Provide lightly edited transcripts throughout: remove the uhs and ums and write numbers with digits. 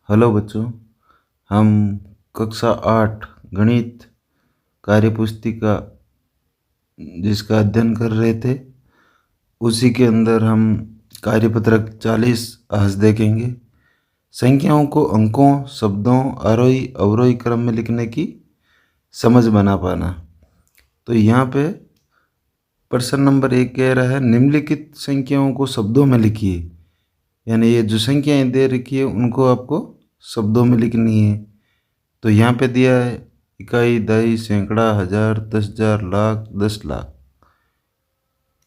Hello बच्चों, हम कक्षा 8 गणित कार्यपुस्तिका जिसका अध्ययन कर रहे थे, उसी के अंदर हम कार्यपत्रक 40 आज देखेंगे। संख्याओं को अंकों, शब्दों, आरोही अवरोही क्रम में लिखने की समझ बना पाना। तो यहाँ पे प्रश्न नंबर 1 कह रहा है, निम्नलिखित संख्याओं को शब्दों में लिखिए। यानी ये जो संख्याएं दे रखी है उनको आपको शब्दों में लिखनी है। तो यहाँ पे दिया है इकाई, दहाई, सैकड़ा, हजार, 10,000, लाख, 10,00,000।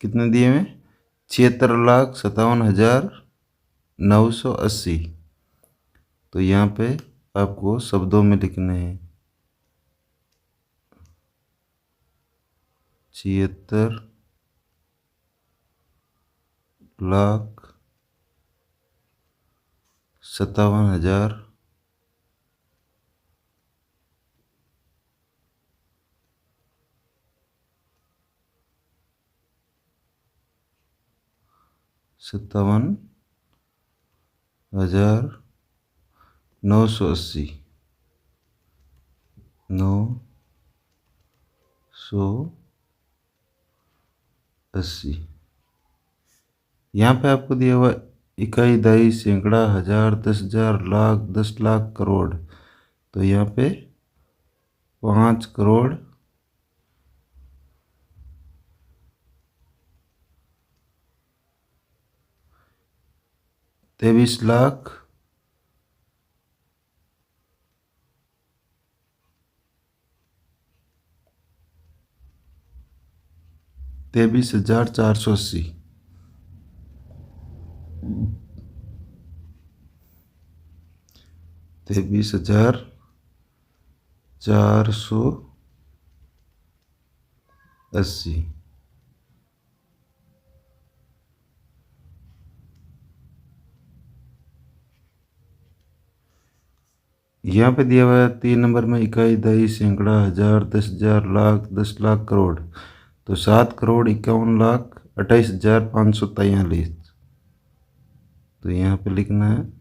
कितने दिए हुए? 76,57,980। तो यहाँ पे आपको शब्दों में लिखने हैं 76,57,000 57,980 980। यहाँ पे आपको दिया हुआ इकाई, दहाई, सैकड़ा, हजार, 10,000, लाख, 10,00,000, करोड़। तो यहाँ पे 5 करोड़ 23,00,000 23,480। 23,480। यहाँ पे दिया हुआ है 3 नंबर में इकाई, दहाई, सैकड़ा, हजार, 10,000, लाख, 10,00,000, करोड़। तो 7,51,58,543। तो यहाँ पे लिखना है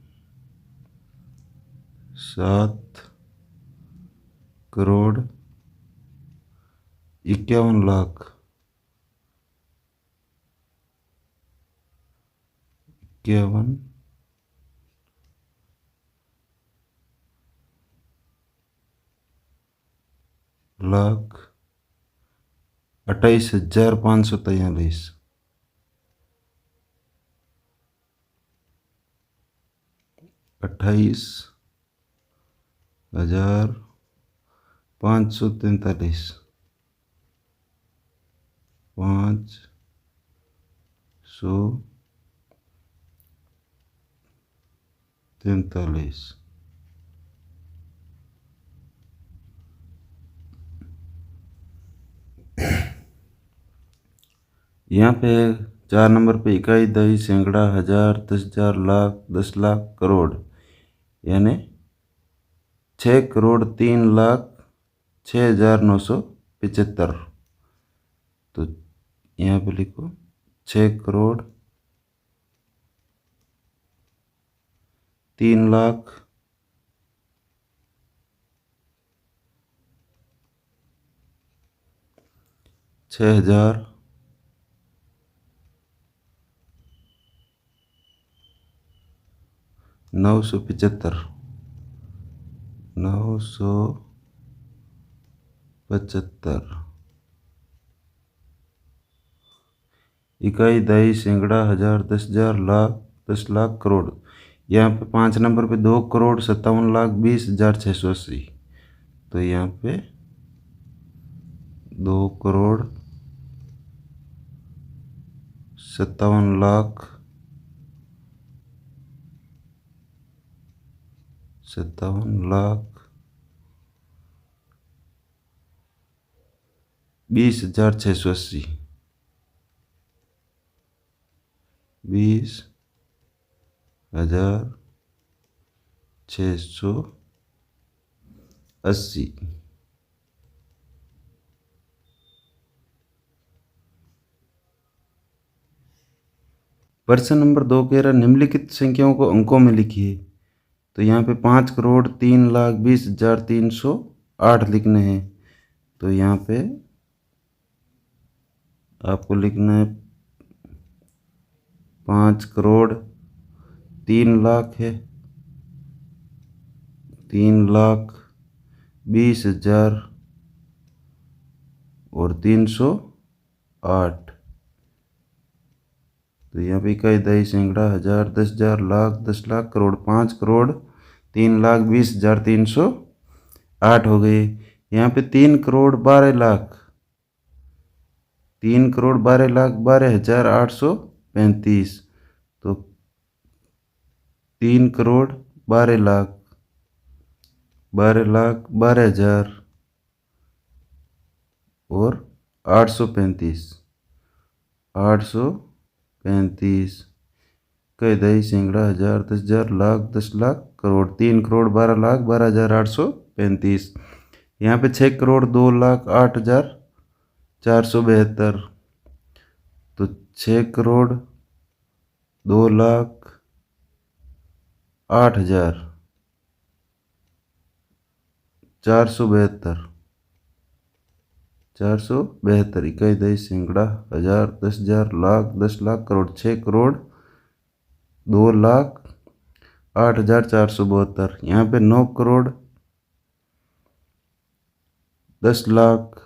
7,51,58,000 28,543। 28,543। 543। यहाँ पे 4 नंबर पे इकाई, दहाई, सैकड़ा, हजार, 10,000, लाख, 10,00,000, करोड़। यानी 6,03,06,975। तो यहाँ पे लिखो 6,03,00,000 6,000 975। 975। इकाई, दहाई, सैकड़ा, हजार, 10,000, लाख, 10,00,000, करोड़। यहाँ पे 5 नंबर पे 2,57,20,680। तो यहाँ पे 2,57,00,000 20,680। 20,680। प्रश्न नंबर 2 कह रहा है, निम्नलिखित संख्याओं को अंकों में लिखिए। तो यहाँ पे 5,03,20,308 लिखने हैं। तो यहाँ पे आपको लिखना है 5,03,00,000 है, 3,20,000 और 308। तो यहाँ पे इकाई, दही, सैकड़ा, हजार, 10,000, लाख, 10,00,000, करोड़, 5,03,20,308 हो गए। यहाँ पे 3,12,00,000, 3,12,00,000 12,835। तो 3,12,00,000 12,00,000 12,000 और 835, 835। कई, दही, सैकड़ा, हजार, 10,000, लाख, 10,00,000, करोड़, 3,12,00,000 12,835। यहाँ पे 6,02,08,472। तो 6,02,08,472, 472। इकाई, दही, सैकड़ा, हजार, 10,000, लाख, 10,00,000, करोड़, 6,02,08,472। यहाँ पे 9,10,00,000,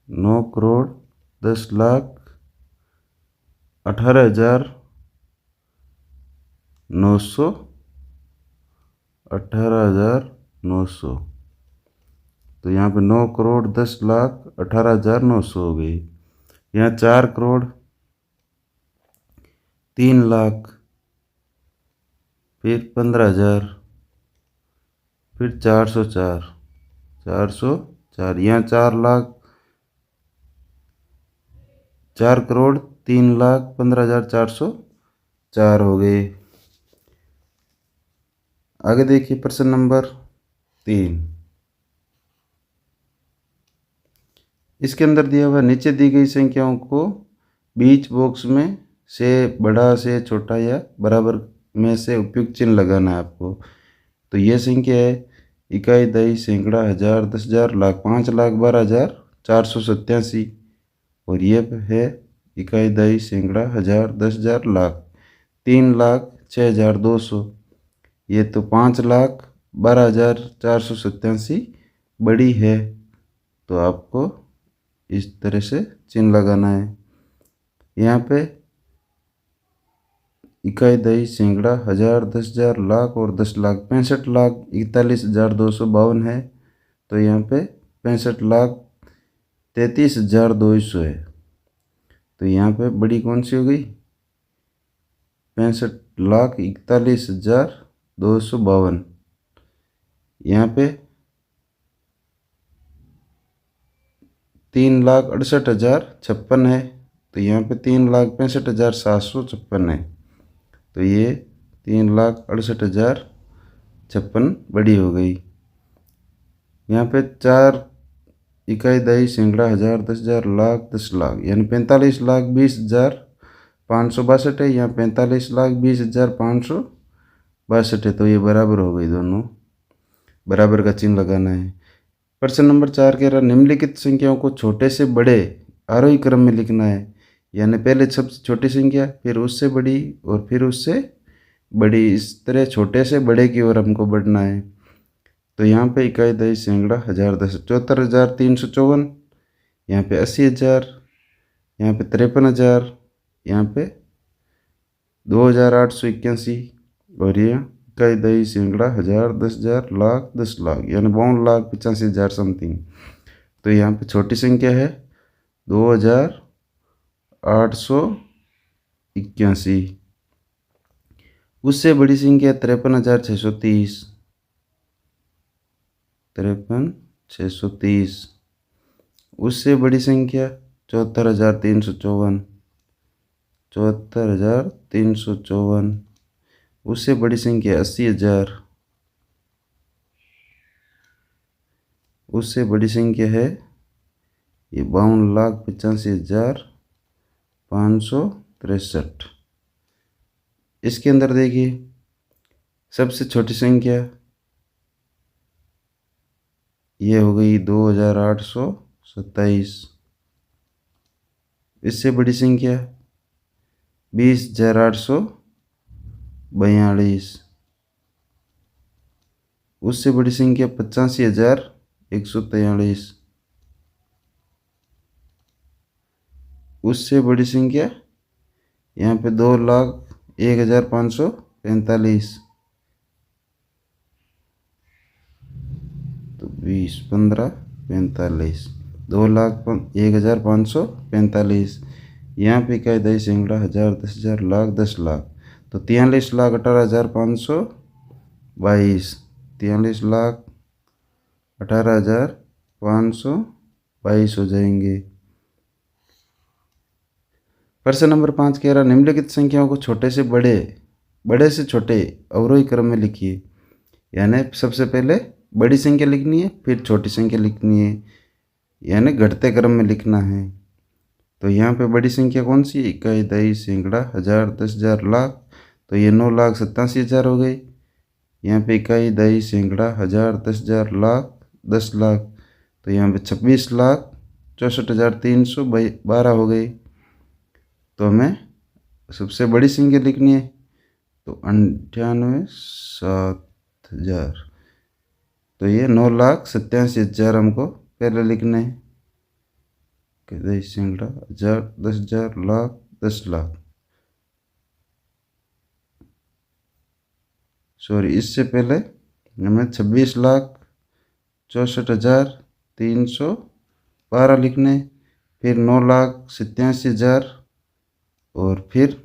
9,10,00,000 18,900, 18,900। तो यहाँ पे 9,10,00,000 18,900 हो गई। यहाँ 4,03,00,000, फिर 15,000, फिर 404, 404। यहाँ 4,03,15,404 हो गए। आगे देखिए प्रश्न नंबर 3। इसके अंदर दिया हुआ, नीचे दी गई संख्याओं को बीच बॉक्स में से बड़ा, से छोटा या बराबर में से उपयुक्त चिन्ह लगाना है आपको। तो ये संख्या है इकाई, दही, सैकड़ा, हजार, 10,000, लाख, 5,12,487। और ये है इकाई, दही, सैकड़ा, हजार, 10,000, लाख, 3,06,200। ये तो 5,12,487 बड़ी है। तो आपको इस तरह से चिन्ह लगाना है। यहाँ पे इकाई, दही, सैकड़ा, हजार, 10,000, लाख और 10,00,000 65,41,252 है। तो यहाँ पे 65,33,200 है। तो यहाँ पे बड़ी कौन सी हो गई? 65,41,252। यहाँ पे 3,68,056 है। तो यहाँ पे 3,65,756 है। तो ये 3,68,056 बड़ी हो गई। यहाँ पे 4 इकाई, दही, सैकड़ा, हजार, 10,000, लाख, 10,00,000 यानी 45,20,562 है। यहाँ 45,20,562 है। तो ये बराबर हो गई, दोनों बराबर का चिन्ह लगाना है। प्रश्न नंबर 4 कह रहा, निम्नलिखित संख्याओं को छोटे से बड़े आरोही क्रम में लिखना है। यानी पहले सबसे छोटी संख्या, फिर उससे बड़ी और फिर उससे बड़ी, इस तरह छोटे से बड़े की ओर हमको बढ़ना है। तो यहाँ पे इकाई, दही, सैकड़ा, हजार, 10, 74,354। यहाँ पे 80,000, यहाँ पे 53,000, यहाँ पे 2,881। और ये इकाई, दही, सैकड़ा, हजार, 10,000, लाख, 10,00,000 यानी 52,85,000 समथिंग। तो यहाँ पे छोटी संख्या है 2,881। उससे बड़ी संख्या 53,630, 53,630। उससे बड़ी संख्या 74,354, 74,354। उससे बड़ी संख्या 80,000। उससे बड़ी संख्या है ये 52,85,563। इसके अंदर देखिए सबसे छोटी संख्या ये हो गई 2827। इससे बड़ी संख्या 20842। उससे बड़ी संख्या 85,143। उससे बड़ी संख्या यहाँ पे 2,01,545। तो 20, 15, 45, 2,01,545। यहाँ पे इकाई दही सैकड़ा हजार 10,000 लाख 10 लाख। तो 43,18,522। 43,18,522 हो जाएंगे। प्रश्न नंबर 5 कह रहा निम्नलिखित संख्याओं को छोटे से बड़े, बड़े से छोटे अवरोही क्रम में लिखिए। यानी सबसे पहले बड़ी संख्या लिखनी है, फिर छोटी संख्या लिखनी है, यानी घटते क्रम में लिखना है। तो यहाँ पे बड़ी संख्या कौन सी है? इकाई दही सैकड़ा हजार 10,000 लाख। तो ये 9,87,000 हो गई। यहाँ पे इकाई दही सैकड़ा हजार 10,000 लाख 10 लाख। तो यहाँ पे 26,64,312 हो गई। तो हमें सबसे बड़ी संख्या लिखनी है, तो 98,07,000। तो ये 9,87,000 हमको पहले लिखना है। दही सैकड़ा हजार 10,000 लाख 10 लाख। सॉरी, इससे पहले हमें 26,64,312 लिखने, फिर 9,87,000 और फिर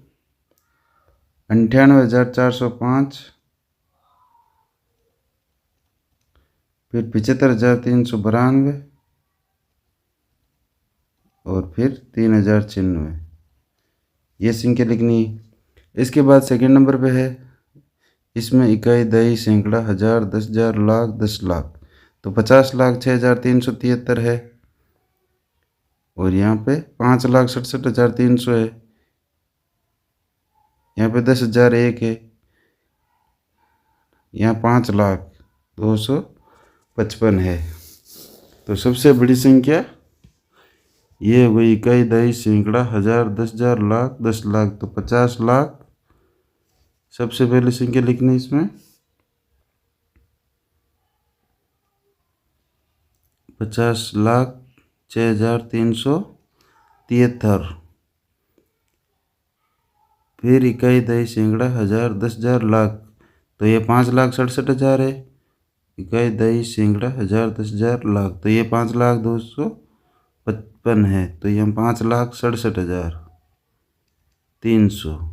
98,405, फिर 75,392 और फिर 3,096। ये संख्या लिखनी है। इसके बाद सेकंड नंबर पे है, इसमें इकाई दही सैकड़ा हजार 10,000 लाख 10 लाख। तो 50,06,373 है और यहाँ पे 5,67,300 है। यहाँ पे 10,001 है। यहाँ 5,02,55 है। तो सबसे बड़ी संख्या ये हो गई इकाई दही सैकड़ा हजार 10,000 लाख 10 लाख। तो 50 लाख सबसे पहले संख्या लिखनी है इसमें। 50,06,373। फिर इकाई दही सैकड़ा हजार 10,000 लाख। तो ये 5,67,000 है। इकाई दही सैकड़ा हजार 10,000 लाख। तो ये 5,02,55 है। तो ये 5,67,300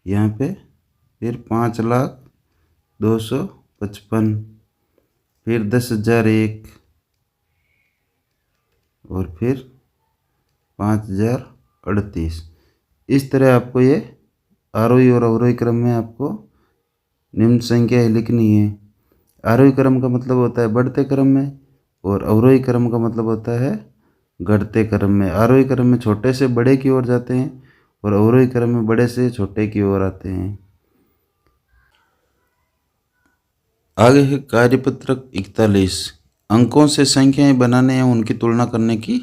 यहाँ पे। फिर 5,02,55, फिर 10,001 और फिर 5,038। इस तरह आपको ये आरोही और अवरोही क्रम में आपको निम्न संख्याएं लिखनी है। आरोही क्रम का मतलब होता है बढ़ते क्रम में और अवरोही क्रम का मतलब होता है घटते क्रम में। आरोही क्रम में छोटे से बड़े की ओर जाते हैं और अवरोही क्रम में बड़े से छोटे की ओर आते हैं। आगे है कार्यपत्रक 41। अंकों से संख्याएं बनाने या उनकी तुलना करने की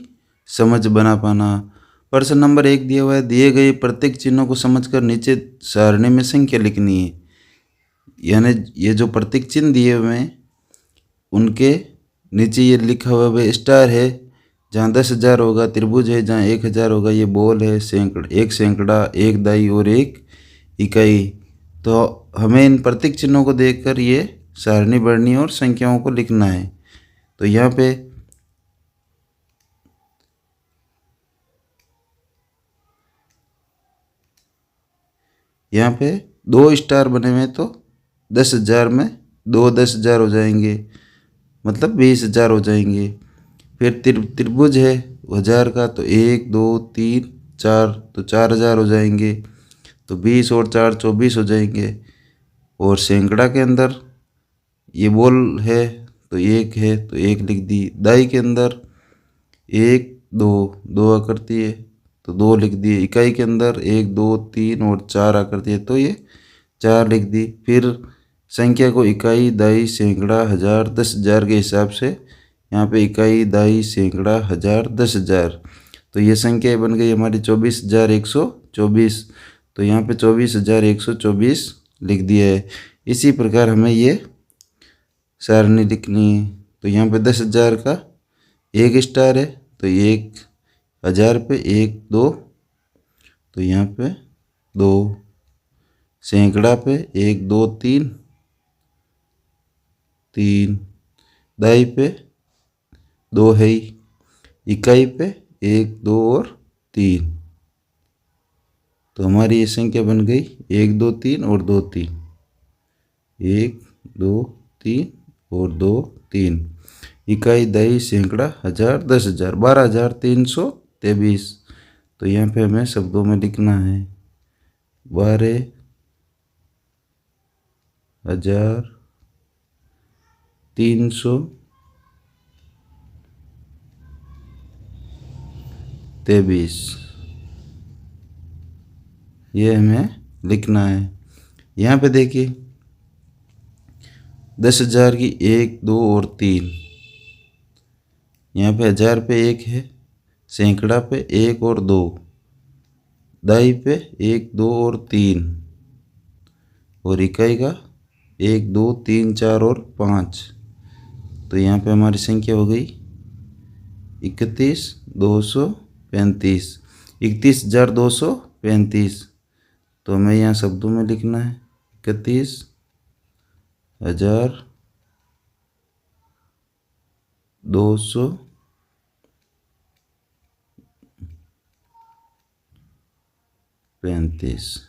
समझ बना पाना। प्रश्न नंबर 1 दिया हुआ है, दिए गए प्रत्येक चिन्हों को समझकर नीचे सारणी में संख्या लिखनी है। यानी ये जो प्रतीक चिन्ह दिए हुए हैं उनके नीचे ये लिखा हुआ है स्टार है, जहाँ 10,000 होगा, त्रिभुज है जहाँ 1,000 होगा, ये बॉल है, एक सैकड़ा, एक दाई और एक इकाई। तो हमें इन प्रतीक चिन्हों को देखकर ये सारणी बढ़नी और संख्याओं को लिखना है। तो यहाँ पे 2 स्टार बने हुए, तो 10,000 में 2 10,000 हो जाएंगे, मतलब 20,000 हो जाएंगे। फिर त्रिभुज है 1,000 का, तो 1 2 3 4, तो 4,000 हो जाएंगे। तो 20 और 4 24 हो जाएंगे। और सैकड़ा के अंदर ये बॉल है, तो 1 है, तो 1 लिख दी। दाई के अंदर 1 2 2 आकृति है, तो 2 लिख दिए। इकाई के अंदर 1 2 3 और 4 आकृति है, तो ये 4 लिख दी। फिर संख्या को इकाई, दाई, सैकड़ा, हजार, 10,000 के हिसाब से यहाँ पे इकाई, दाई, सैकड़ा, हजार, 10,000, तो ये संख्या बन गई हमारी 24,124। तो यहाँ पे 24,124 लिख दिया है। इसी प्रकार हमें ये सारणी लिखनी है। तो यहाँ पे 10,000 का 1 स्टार है, तो 1,000 पे 1 2, तो यहाँ पे 2, सैकड़ा पे 1 2 3 3, दाई पे 2 है ही, इकाई पे 1 2 और 3, तो हमारी ये संख्या बन गई 1 2 3 और 2 3, 1 2 3 और 2 3, इकाई, दाई, सैकड़ा, हजार, 10,000, 12,323। तो यहाँ पे हमें शब्दों में लिखना है 12,323, ये हमें लिखना है। यहाँ पे देखिए 10,000 की 1 2 और 3, यहाँ पे 1000 पे 1 है, सैकड़ा पे 1 और 2, दाई पे 1 2 और 3, और इकाई का 1 2 3 4 और 5। तो यहाँ पे हमारी संख्या हो गई 31,235, 31,235। तो हमें यहाँ शब्दों में लिखना है 31,235।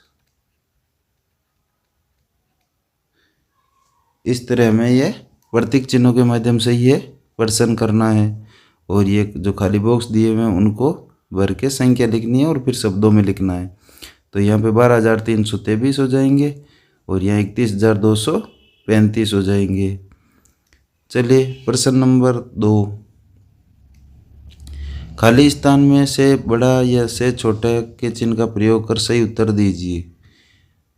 इस तरह हमें यह प्रतीक चिन्हों के माध्यम से ये प्रश्न करना है, और ये जो खाली बॉक्स दिए हुए हैं उनको भर के संख्या लिखनी है और फिर शब्दों में लिखना है। तो यहाँ पे 12,323 हो जाएंगे और यहाँ 31,235 हो जाएंगे। चलिए प्रश्न नंबर 2, खाली स्थान में से बड़ा या से छोटा के चिन्ह का प्रयोग कर सही उत्तर दीजिए।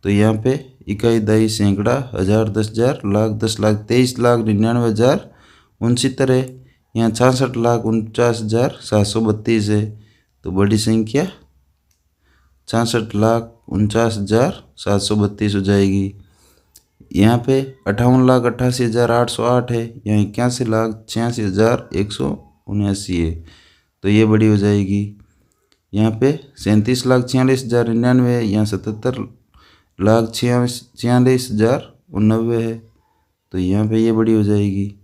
तो यहाँ पे इकाई, दाई, सैकड़ा, हजार, 10,000, लाख, 10 लाख, 23,99,069 है। यहाँ 66,49,732 है। तो बड़ी संख्या 66,49,732 हो जाएगी। यहाँ पे 58,88,808 है। यहाँ 81,86,179 है, तो ये बड़ी हो जाएगी। यहाँ पे 37,46,46,099 है। यहाँ 77,46,46,099 है, तो यहाँ पे ये बड़ी हो जाएगी।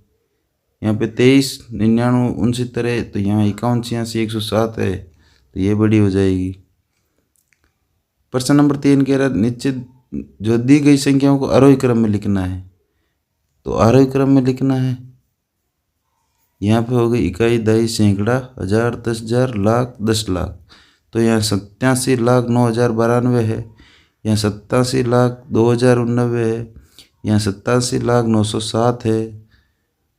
यहाँ पे 23,99,69 है, तो यहाँ 51,86,107 है, तो ये बड़ी हो जाएगी। प्रश्न नंबर 3 कह रहा है नीचे जो दी गई संख्याओं को आरोही क्रम में लिखना है। तो आरोही क्रम में लिखना है, यहाँ पे हो गई इकाई, दाई, सैकड़ा, हजार, 10,000, लाख, 10 लाख। तो यहाँ 87,09,092 है। यहाँ 87,02,089 है। यहाँ 87,09,007 है।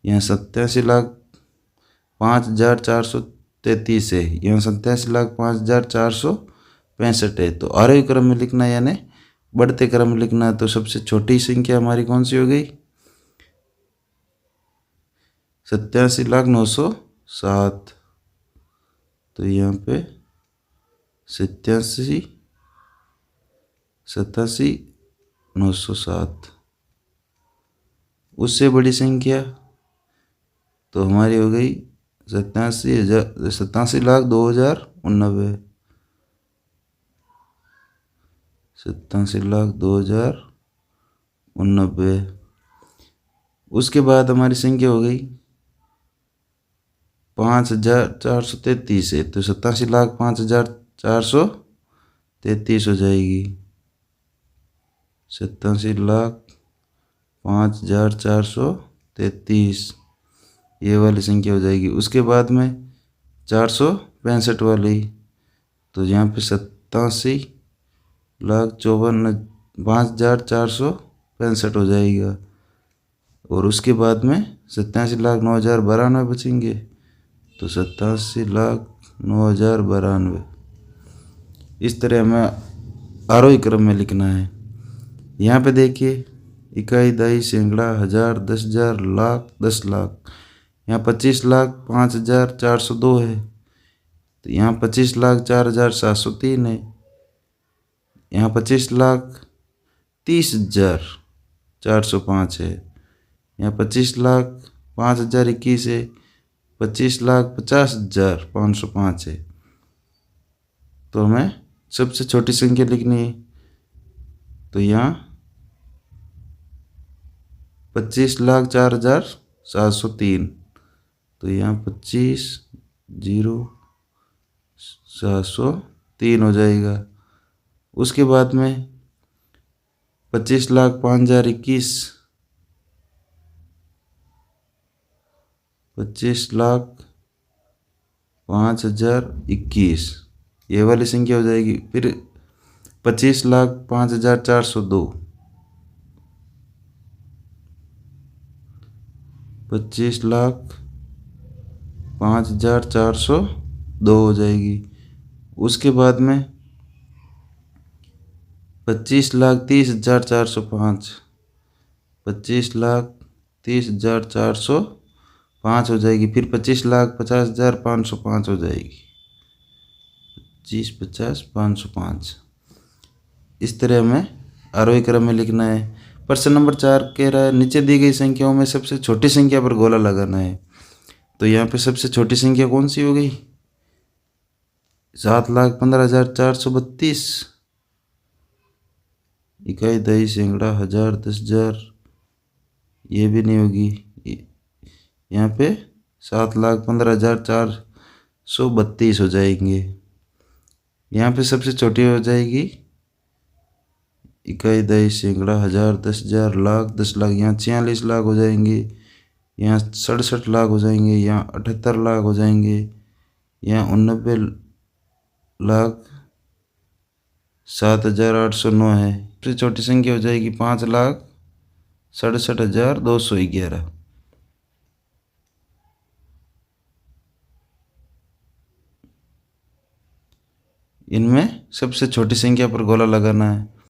यहाँ 87,05,433 है। यहाँ 87,05,465 है। तो आरोही क्रम में लिखना है, यानी बढ़ते क्रम में लिखना है। तो सबसे छोटी संख्या हमारी कौन सी हो गई? 87,09,007। तो यहाँ पे 87,907। उससे बड़ी संख्या तो हमारी हो गई 87,02,089। 87,02,089। उसके बाद हमारी संख्या हो गई 5,433 है। तो 87,05,433 हो जाएगी। 87,05,433 ये वाली संख्या हो जाएगी। उसके बाद में 465 वाली, तो यहाँ पे 87,54,5,465 हो जाएगा। और उसके बाद में 87,09,092 बचेंगे। तो 87,09,092 इस तरह हमें आरोही क्रम में लिखना है। यहाँ पे देखिए, इकाई, दहाई, सैकड़ा, हजार, 10,000, लाख, 10 लाख। यहाँ 25,05,402 है, तो यहाँ 25,04,703 है। यहाँ 25,30,405 है। यहाँ 25,05,021 है। 25,50,505 है। तो हमें सबसे छोटी संख्या लिखनी है, तो यहाँ 25,04,703, तो यहाँ 25,0703 हो जाएगा। उसके बाद में 25,05,021, 25,05,021 ये वाली संख्या हो जाएगी। फिर 25,05,402, 25,05,402 हो जाएगी। उसके बाद में 25,30,405, 25,30,405 हो जाएगी। फिर 25,50,505 हो जाएगी। 25,50,505 इस तरह हमें आरोही क्रम में लिखना है। प्रश्न नंबर 4 कह रहा है, नीचे दी गई संख्याओं में सबसे छोटी संख्या पर गोला लगाना है। तो यहाँ पे सबसे छोटी संख्या कौन सी हो गई? 7,15,432। इकाई, दहाई, सैकड़ा, हजार, 10,000 ये भी नहीं होगी। यहाँ पे 7,15,432 हो जाएंगे। यहाँ पे सबसे छोटी हो जाएगी इकाई, दहाई, सैकड़ा, हजार, 10,000, लाख, 10 लाख। यहाँ 46 लाख हो जाएंगे। यहाँ 67 लाख हो जाएंगे। यहाँ 78 लाख हो जाएंगे। यहाँ 89,07,809 है। सबसे छोटी संख्या हो जाएगी 5,67,211। इनमें सबसे छोटी संख्या पर गोला लगाना है।